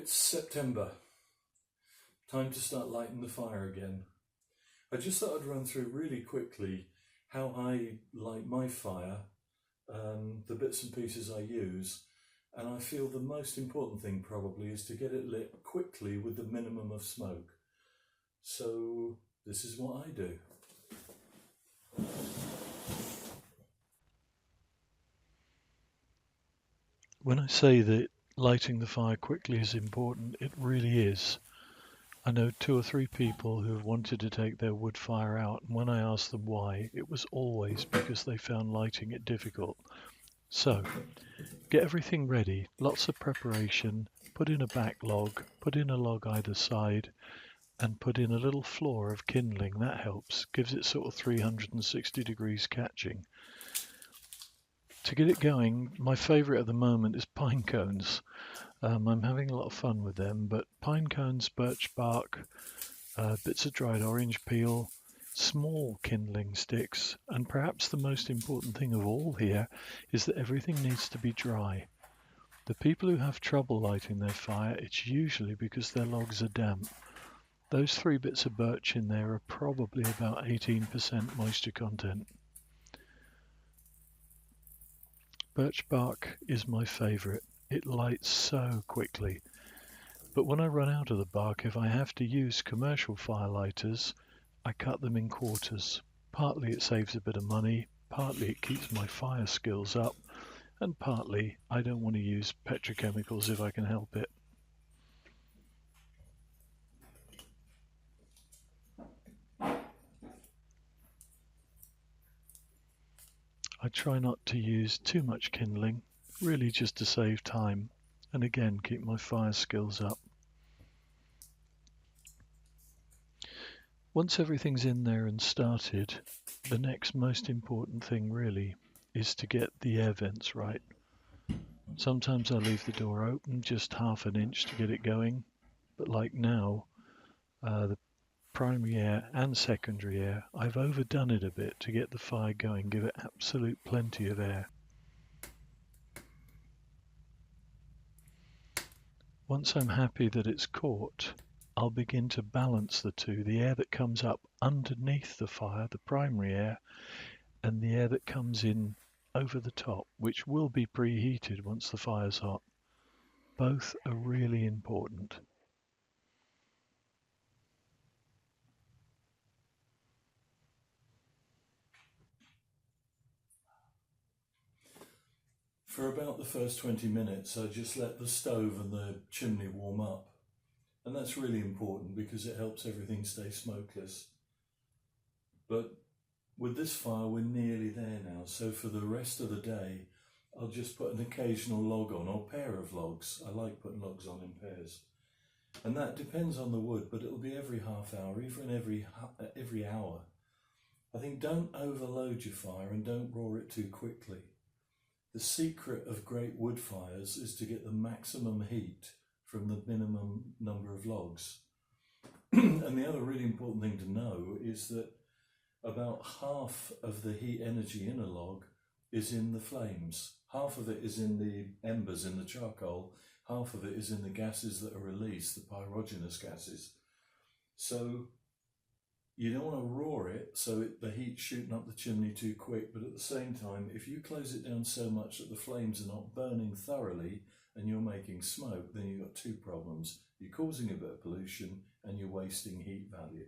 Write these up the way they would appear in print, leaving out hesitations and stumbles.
It's September. Time to start lighting the fire again. I just thought I'd run through really quickly how I light my fire, the bits and pieces I use, and I feel the most important thing probably is to get it lit quickly with the minimum of smoke. So this is what I do. When I say that lighting the fire quickly is important, it really is. I know 2 or 3 people who have wanted to take their wood fire out, and when I asked them why, it was always because they found lighting it difficult. So, get everything ready, lots of preparation, put in a back log, put in a log either side, and put in a little floor of kindling. That helps, gives it sort of 360 degrees catching. To get it going, my favourite at the moment is pine cones. I'm having a lot of fun with them, but pine cones, birch bark, bits of dried orange peel, small kindling sticks, and perhaps the most important thing of all here is that everything needs to be dry. The people who have trouble lighting their fire, it's usually because their logs are damp. Those 3 bits of birch in there are probably about 18% moisture content. Birch bark is my favourite. It lights so quickly. But when I run out of the bark, if I have to use commercial fire lighters, I cut them in quarters. Partly it saves a bit of money, partly it keeps my fire skills up, and partly I don't want to use petrochemicals if I can help it. I try not to use too much kindling, really just to save time, and again keep my fire skills up. Once everything's in there and started, the next most important thing really is to get the air vents right. Sometimes I leave the door open just half an inch to get it going, but like now, the primary air and secondary air, I've overdone it a bit to get the fire going, give it absolute plenty of air. Once I'm happy that it's caught, I'll begin to balance the two, the air that comes up underneath the fire, the primary air, and the air that comes in over the top, which will be preheated once the fire's hot. Both are really important. For about the first 20 minutes, I just let the stove and the chimney warm up. And that's really important because it helps everything stay smokeless. But with this fire, we're nearly there now. So for the rest of the day, I'll just put an occasional log on, or pair of logs. I like putting logs on in pairs. And that depends on the wood, but it'll be every half hour, even every hour. I think don't overload your fire and don't roar it too quickly. The secret of great wood fires is to get the maximum heat from the minimum number of logs. And the other really important thing to know is that about half of the heat energy in a log is in the flames. Half of it is in the embers, in the charcoal. Half of it is in the gases that are released, the pyrogenous gases. So you don't want to roar it so the heat's shooting up the chimney too quick, but at the same time, if you close it down so much that the flames are not burning thoroughly and you're making smoke, then you've got 2 problems. You're causing a bit of pollution and you're wasting heat value.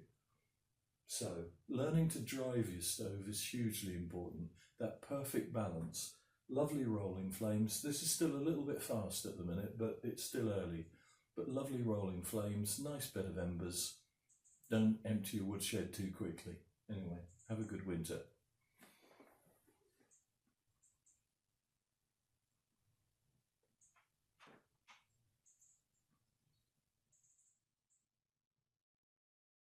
So learning to drive your stove is hugely important. That perfect balance. Lovely rolling flames. This is still a little bit fast at the minute, but it's still early. But lovely rolling flames, nice bed of embers. Don't empty your woodshed too quickly. Anyway, have a good winter.